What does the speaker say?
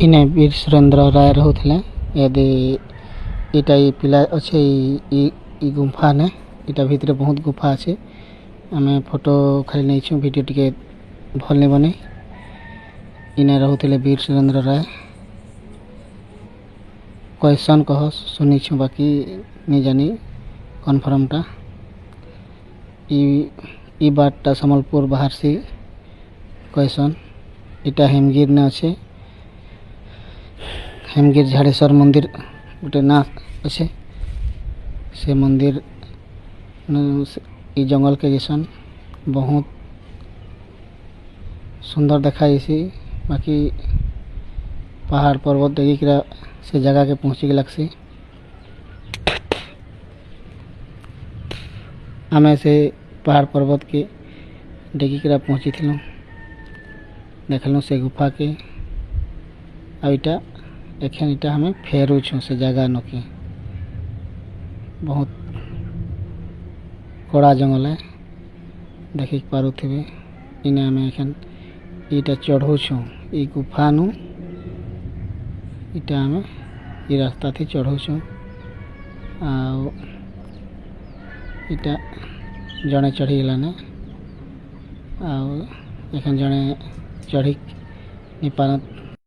इने वीर सुरेंद्र राय रहूले यदि इटा पिला अच्छे गुंफा ने इटा भितर बहुत गुफा अच्छे आम फोटो खाली नहीं वीडियो टिके भल नहीं बने इने रहूले वीर सुरेंद्र राय क्वेश्चन कह शुनी बाकी नहीं जानी कन्फर्म टा ई बाटा समलपुर बाहर से क्वेश्चन इटा हेमगिर ने अच्छे हेमगिर झाड़ेश्वर मंदिर गोटे ना अच्छे से मंदिर जंगल के जैसन बहुत सुंदर देखाई बाकी पहाड़ पर्वत देखिक से जगह के पहुँची लगसी आमे से पहाड़ पर्वत के देखिक पहुँची थी देखल से गुफा के आईटा एखन इटा हमें फेरू छूँ से जगह नके बहुत कड़ा जंगल है देखिक पारुथिबे इने हमें एखन इटा चढ़ू छूँ ई गुफा नु इटा हमें ई रास्ता थी चढ़ू छूँ इटा जड़े चढ़ी गलाने एखन जड़े चढ़ी नहीं पारत